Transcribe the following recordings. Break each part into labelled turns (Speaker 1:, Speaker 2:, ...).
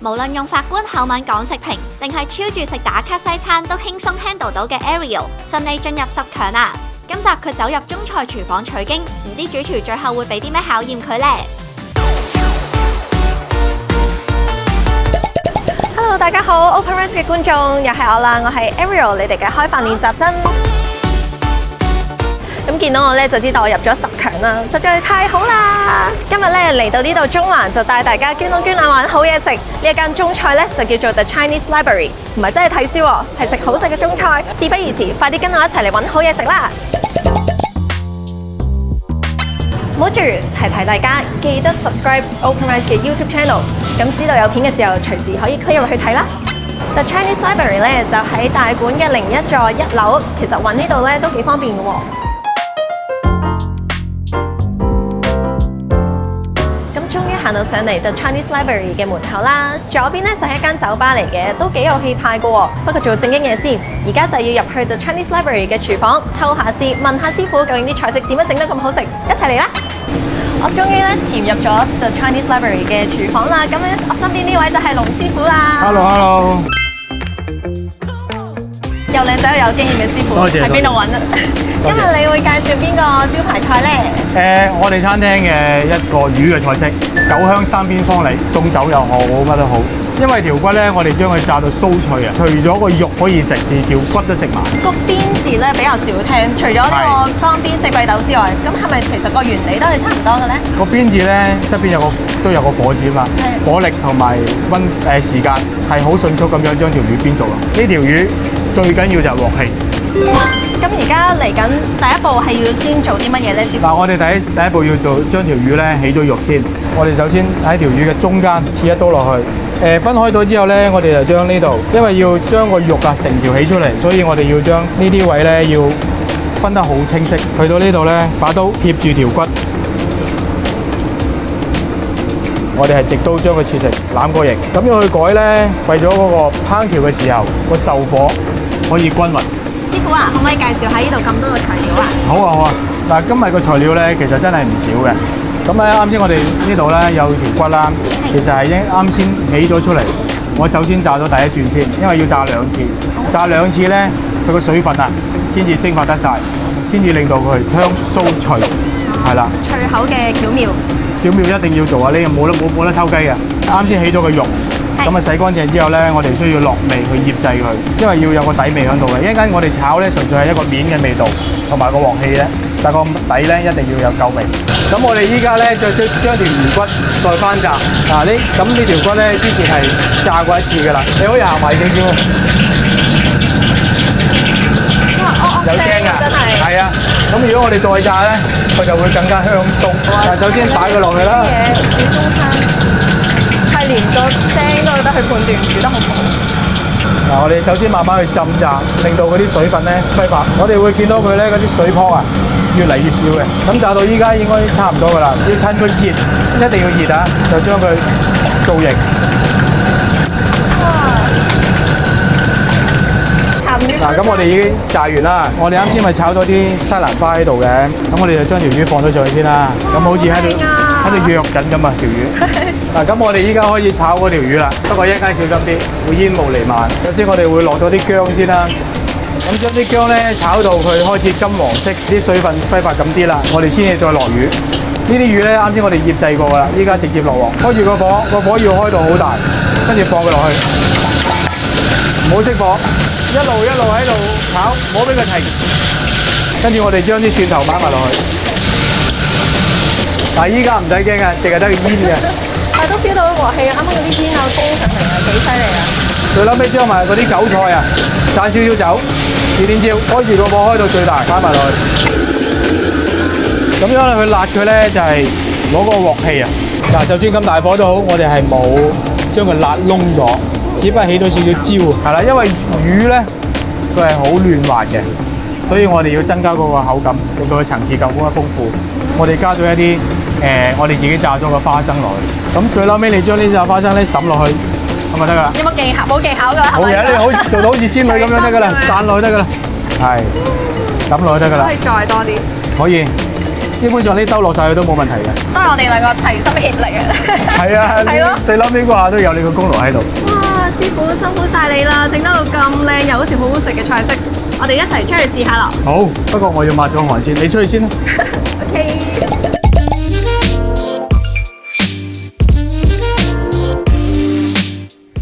Speaker 1: 無論用法官口吻講食評，定係超住食打卡西餐都輕鬆 handle 到嘅 Ariel， 順利進入10強啦！今集佢走入中菜廚房取經，唔知主廚最後會俾啲咩考驗佢呢？
Speaker 2: Hello， 大家好 ，OpenRice 嘅觀眾又係我啦，我係 Ariel， 你哋嘅開飯練習生。咁見到我咧就知道我入咗10強啦，實在係太好啦！今日咧嚟到呢度中環就帶大家捐窿捐罅玩好嘢食。呢一間中菜咧就叫做 The Chinese Library， 唔係真係睇書喎，係食好食嘅中菜。事不宜遲，快啲跟我一齊嚟揾好嘢食啦！唔好住，提大家記得 subscribe OpenRice 嘅 YouTube channel， 咁知道有片嘅時候隨時可以 click 入去睇啦。The Chinese Library 咧就喺大館嘅01座1樓，其實揾呢度咧都幾方便嘅喎。終於行到上嚟 The Chinese Library 嘅門口啦，左邊咧就係一間酒吧嚟嘅，都幾有氣派嘅喎。不過做正經嘢先，而家就要入去 The Chinese Library 嘅廚房偷下師，問下師傅究竟啲菜式點樣整得咁好食，一齊嚟啦！我終於咧潛入咗 The Chinese Library 嘅廚房啦，咁咧我身邊呢位就係龍師傅啦。
Speaker 3: Hello。
Speaker 2: 又靚仔又有經驗嘅師傅，
Speaker 3: 多謝。
Speaker 2: 喺邊度揾啊？今日你會介紹邊個招牌菜呢？
Speaker 3: 我哋餐廳嘅一個魚嘅菜式，九香三邊方嚟，餸酒又好，乜都好。因為條骨咧，我哋將佢炸到酥脆啊！除咗個肉可以食，連條骨都食埋。
Speaker 2: 個邊字咧比較少聽，除咗呢個方邊四季豆之外，咁係咪其實個原理都係差唔多嘅咧？
Speaker 3: 個邊字咧側邊都有個火字啊嘛，火力同埋時間係好迅速咁樣將條魚煸熟啊！呢條魚最緊要就係鑊氣。
Speaker 2: 咁而家嚟緊第一步係要先做啲乜嘢咧？師傅？
Speaker 3: 嗱，我哋第一步要做將條魚咧起咗肉先。我哋首先喺條魚嘅中間切一刀落去。分開咗之後咧，我哋就將呢度，因為要將個肉啊成條起出嚟，所以我哋要將呢啲位咧要分得好清晰。去到呢度咧，把刀貼住條骨，我哋係直刀將佢切成欖過形。咁樣去改咧，為咗嗰個烹調嘅時候個受火可以均勻。
Speaker 2: 師傅啊，可唔可以介紹下呢度咁多個材料啊？
Speaker 3: 好啊好啊，嗱，今日個材料咧其實真係唔少嘅。咁咧啱先我哋呢度咧有條骨啦，其實係啱先起咗出嚟。我首先炸咗第一轉先，因為要炸2次，炸2次咧佢個水分啊先至蒸發得晒，先至令到佢香酥脆，係啦。
Speaker 2: 脆口嘅巧妙。
Speaker 3: 巧妙一定要做啊！呢個冇得偷雞嘅。啱先起咗個肉。咁啊洗乾淨之後咧，我哋需要落味去醃製佢，因為要有個底味喺度嘅。一陣間我哋炒咧，純粹係一個面嘅味道同埋個鑊氣咧，但個底咧一定要有夠味。咁我哋依家咧就將條魚骨再翻炸。嗱呢條骨咧之前係炸過一次㗎啦，你可以行埋少少。有聲㗎，
Speaker 2: 真係。
Speaker 3: 係啊。咁如果我哋再炸咧，佢就會更加香鬆。但首先擺佢落去啦。
Speaker 2: 煮中餐。連個聲都有得去判斷煮得好唔好。
Speaker 3: 嗱，我哋首先慢慢去浸炸，令到嗰啲水分咧揮發。我哋會見到佢咧嗰啲水泡啊越嚟越少嘅。咁炸到依家應該差唔多㗎啦。要趁佢熱，一定要熱啊！就將佢造型。嗱，咁我哋已經炸完啦。我哋啱先咪炒咗啲西蘭花喺度嘅，咁我哋就將條魚放咗上去先啦。咁好似喺度躍緊咁啊條魚。嗱，咁我哋依家開始炒嗰條魚啦。不過一陣間小心啲，會煙霧彌漫。首先我哋會落咗啲薑先啦。咁將啲薑咧炒到佢開始金黃色，啲水分揮發咁啲啦，我哋先至再落魚。呢啲魚咧啱先我哋醃製過㗎啦，依家直接落鑊。開住個火要開到好大，跟住放佢落去，唔好熄火。一路喺度炒，唔好俾佢停。跟住我哋將啲蒜頭擺埋落去。但係依家唔使驚啊，淨係得個煙嘅。
Speaker 2: 但都 feel 到鑊氣，啱啱嗰啲煙有高上嚟啊，幾犀利啊！
Speaker 3: 最後尾將埋嗰啲韭菜啊，炸少少酒，甜椒，開住個火開到最大，擺埋落去。咁樣去辣佢咧，就係攞個鑊氣啊！嗱，就算咁大火都好，我哋係冇將佢辣燶咗。只不過起到少少焦，係啦，因為魚咧佢係好嫩滑嘅，所以我哋要增加嗰個口感，令到佢層次更加豐富。我哋加咗一啲我哋自己炸咗個花生落去。咁最後尾你將呢隻花生咧揼落去，咁就得㗎啦。
Speaker 2: 有冇技巧？冇技巧㗎。
Speaker 3: 冇嘢，你好做到好似仙女咁樣得㗎啦，散落去得㗎啦。係揼落去得㗎啦。
Speaker 2: 可以再多啲。
Speaker 3: 可以，呢基本上呢兜落晒去都冇問題嘅。
Speaker 2: 都係我哋兩個齊心協力啊！
Speaker 3: 係啊，
Speaker 2: 係咯
Speaker 3: 最嬲尾嗰下都有你個功勞喺度。
Speaker 2: 哇，師傅辛苦晒你啦，整得到咁靚又好似好好食嘅菜式，我哋一齊出去試下咯。
Speaker 3: 好，不過我要抹咗汗先，你出去先啦。
Speaker 2: OK。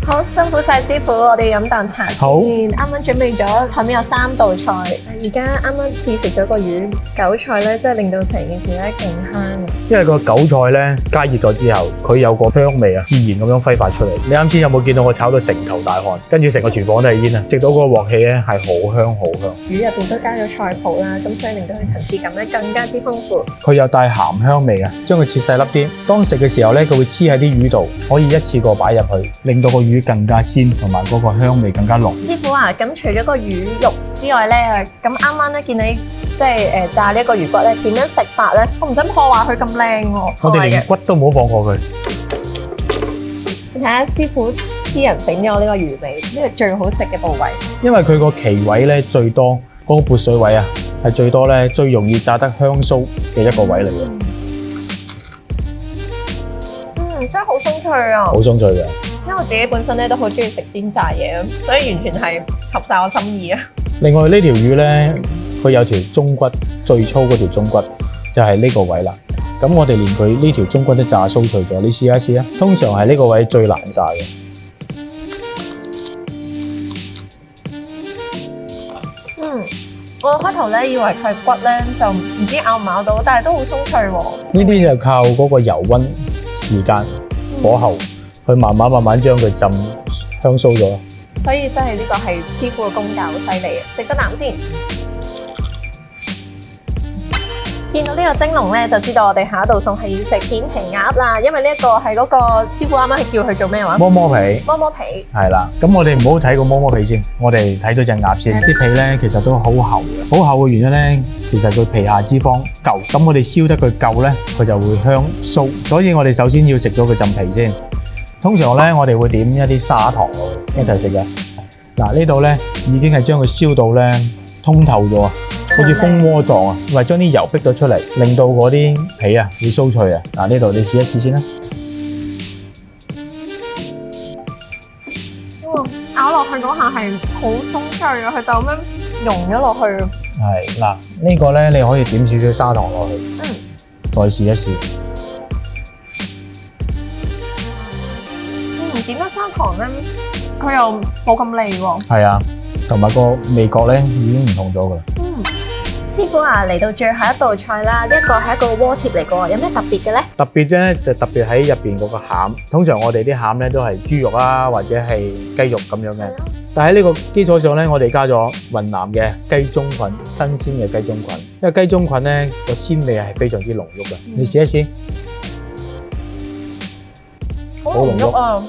Speaker 2: 好辛苦晒師傅，我哋飲啖茶先。
Speaker 3: 好
Speaker 2: 啱啱準備咗台面有3道菜，而家啱啱試食咗個魚韭菜咧，真係令到成件事咧勁香。
Speaker 3: 因為個韭菜咧加熱咗之後，佢有個香味啊，自然咁樣揮發出嚟。你啱先有冇見到我炒到成頭大汗，跟住成個廚房都係煙啊！直到個鑊氣咧係好香好香。
Speaker 2: 魚入邊都加咗菜脯啦，咁所以令到佢層次感咧更加之豐富。
Speaker 3: 佢有帶鹹香味啊，將佢切細粒啲。當食嘅時候咧，佢會黐喺啲魚度，可以一次過擺入去，令到個魚更加鮮，同埋嗰個香味更加濃。
Speaker 2: 師傅啊，咁除咗個魚肉之外咧，咁啱啱咧見你即係炸呢一個魚骨咧，點樣食法咧？我唔想破壞佢咁靚喎。
Speaker 3: 我哋連骨都冇放過佢。
Speaker 2: 你睇下師傅私人整咗呢個魚尾，呢個最好食嘅部位。
Speaker 3: 因為佢個鰭位咧最多，嗰個潑水位啊係最多咧，最容易炸得香酥嘅一個位嚟嘅。
Speaker 2: 真係好鬆脆啊！
Speaker 3: 好鬆脆嘅。
Speaker 2: 因為我自己本身咧都好中意食煎炸嘢，所以完全係合晒我心意啊！
Speaker 3: 另外呢條魚咧，佢有條中骨，最粗嗰條中骨就係呢個位啦。咁我哋連佢呢條中骨都炸酥脆咗，你試一試啊！通常係呢個位最難炸嘅。
Speaker 2: 我開頭咧以為佢係骨咧，就唔知咬唔咬到，但係都好鬆脆喎。
Speaker 3: 呢啲就靠嗰個油溫、時間、火候，去慢慢將佢浸香酥咗。
Speaker 2: 所以真係呢個係師傅嘅功架好犀利啊！食個啖先。見到呢個蒸籠咧，就知道我哋下一道餸係要食片皮鴨啦。因為呢一個係嗰個師傅啱啱係叫佢做咩話？
Speaker 3: 摸摸皮。
Speaker 2: 摸摸皮。
Speaker 3: 係啦，咁我哋唔好睇個摸摸皮先，我哋睇到隻鴨先。啲皮咧其實都好厚嘅，好厚嘅原因咧，其實佢皮下脂肪夠，咁我哋燒得佢夠咧，佢就會香酥。所以我哋首先要食咗佢浸皮先。通常咧，我哋會點一啲砂糖落去一齊食嘅。嗱，呢度咧已經係將佢燒到咧通透咗啊！好似蜂窩狀啊，或者將啲油逼咗出嚟，令到嗰啲皮啊會酥脆啊！嗱，呢度你試一試先啦。
Speaker 2: 哇！咬落去嗰下係好鬆脆啊，佢就咁樣溶咗落去。
Speaker 3: 係嗱，呢個咧你可以點少少砂糖落去，再試一試。
Speaker 2: 點咗砂糖咧，佢又冇咁膩喎。係
Speaker 3: 啊，同埋個味覺咧已經唔同咗噶啦。
Speaker 2: 師傅啊，嚟到最後一道菜啦，呢一個係一個鍋貼嚟嘅，有咩特別嘅咧？
Speaker 3: 特別咧就特別喺入邊嗰個餡，通常我哋啲餡咧都係豬肉啊或者係雞肉咁樣嘅，但喺呢個基礎上咧，我哋加咗雲南嘅雞中菌，新鮮嘅雞中菌，因為雞中菌咧個鮮味係非常之濃郁嘅，你試一試。
Speaker 2: 好濃郁啊！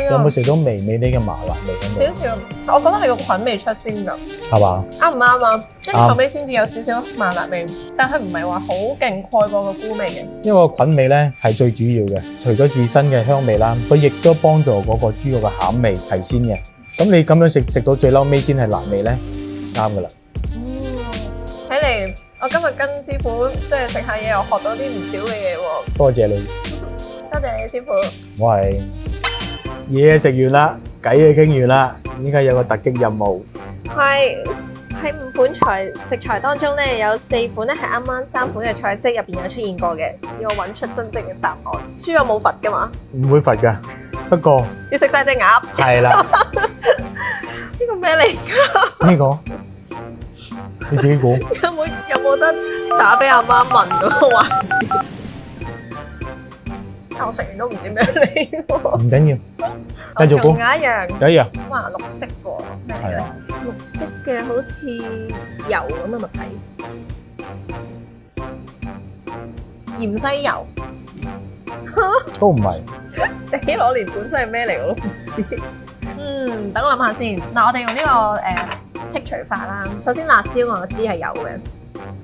Speaker 3: 有冇食到微微啲嘅麻辣味喺度？
Speaker 2: 少少，我覺得係個菌味出先㗎。
Speaker 3: 係嘛？
Speaker 2: 啱唔啱啊？跟住後尾先至有少少麻辣味，但係唔係話好勁蓋過個菇味嘅。
Speaker 3: 因為個菌味咧係最主要嘅，除咗自身嘅香味啦，佢亦都幫助嗰個豬肉嘅餡味提鮮嘅。咁你咁樣食到最嬲尾先係辣味咧，啱㗎啦。
Speaker 2: 睇嚟我今日跟師傅即係食下嘢，又學到啲唔少嘅嘢喎。
Speaker 3: 多謝你，
Speaker 2: 多謝你師傅。
Speaker 3: 我係。嘢食完啦，偈又傾完啦，依家有個突擊任務。
Speaker 2: 係喺5款食材當中咧，有4款咧係啱啱3款嘅菜式入邊有出現過嘅，要我揾出真正嘅答案。輸有冇罰噶嘛？唔
Speaker 3: 會罰噶，不過
Speaker 2: 要食晒隻鴨。係啦。呢個咩嚟㗎？
Speaker 3: 呢個你自己估。
Speaker 2: 有冇得打俾阿媽問嗰個環節？我食完都唔知咩嚟喎。唔緊
Speaker 3: 要，繼續估。
Speaker 2: 仲有一樣。
Speaker 3: 有一樣。
Speaker 2: 哇，綠色喎。
Speaker 3: 係啊。
Speaker 2: 綠色嘅好似油咁嘅物體。芫茜油。
Speaker 3: 都唔係。
Speaker 2: 死攞連本身係咩嚟我都唔知。等我諗下先。嗱，我哋用呢個剔除法啦。首先辣椒我知係有嘅，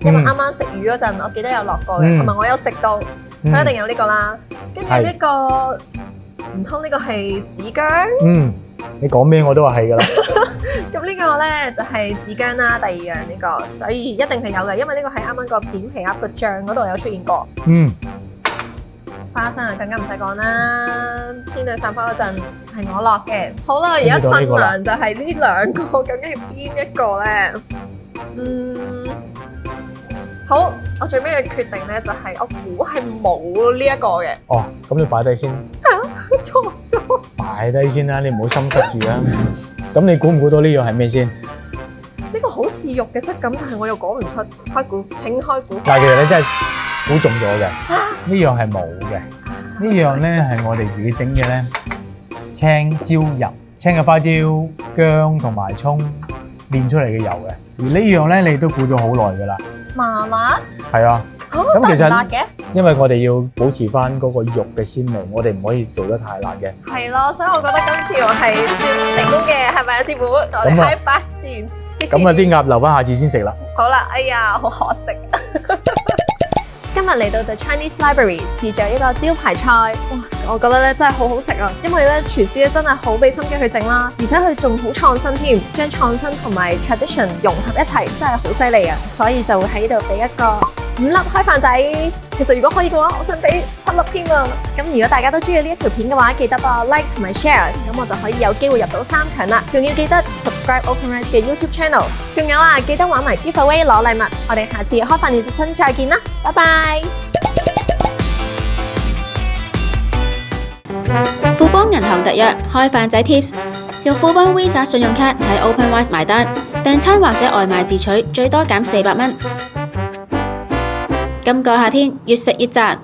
Speaker 2: 因為啱啱食魚嗰陣，我記得有落過嘅，同埋我有食到。所以一定有呢個啦，跟住呢個唔通呢個係子薑？
Speaker 3: 你講咩我都話係㗎啦。
Speaker 2: 咁呢個咧就係子薑啦，第二樣呢個，所以一定係有嘅，因為呢個喺啱啱個片皮鴨個醬嗰度有出現過。
Speaker 3: 嗯，
Speaker 2: 花生啊更加唔使講啦，仙女散花嗰陣係我落嘅。好啦，而家困難就係呢兩個，究竟係邊一個咧？好，我最尾嘅決定咧就係我估係冇呢一個嘅。
Speaker 3: 哦，咁你擺低先。
Speaker 2: 錯咗。
Speaker 3: 擺低先啦，你唔好心急住啊。咁你估唔估到呢樣係咩先？
Speaker 2: 呢個好似肉嘅質感，但係我又講唔出。開估，請開估。
Speaker 3: 嗱，其實你真係估中咗嘅。呢樣係冇嘅。呢樣咧係我哋自己整嘅咧，青椒油、青嘅花椒、薑同埋葱煉出嚟嘅油嘅。而呢樣咧你都估咗好耐㗎啦。
Speaker 2: 麻辣？
Speaker 3: 係啊。
Speaker 2: 咁其實辣嘅，
Speaker 3: 因為我哋要保持翻嗰個肉嘅鮮味，我哋唔可以做得太辣嘅。
Speaker 2: 係咯，所以我覺得今次我係算成功嘅，係咪啊，師傅？我哋喺8線。
Speaker 3: 咁啊，啲鴨留翻下次先食啦。
Speaker 2: 好啦，哎呀，好可惜。今日嚟到 The Chinese Library 試咗一個招牌菜，哇！我覺得咧真係好好食啊，因為咧廚師咧真係好俾心機去整啦，而且佢仲好創新添，將創新同埋 tradition 融合一齊，真係好犀利啊！所以就會喺度俾一個5粒開飯仔。其實如果可以嘅話，我想俾7粒添啊！咁如果大家都中意呢一條片嘅話，記得幫我 like 同埋 share， 咁我就可以有機會入到3強啦。仲要記得 subscribe OpenRice 嘅 YouTube channel。仲有啊，記得玩埋 giveaway 攞禮物。我哋下次開飯練習生再見啦，拜拜！
Speaker 4: 富邦銀行特約開飯仔 tips， 用富邦 Visa 信用卡喺 OpenRice 埋單，訂餐或者外賣自取，最多減400蚊。今個夏天越食越賺。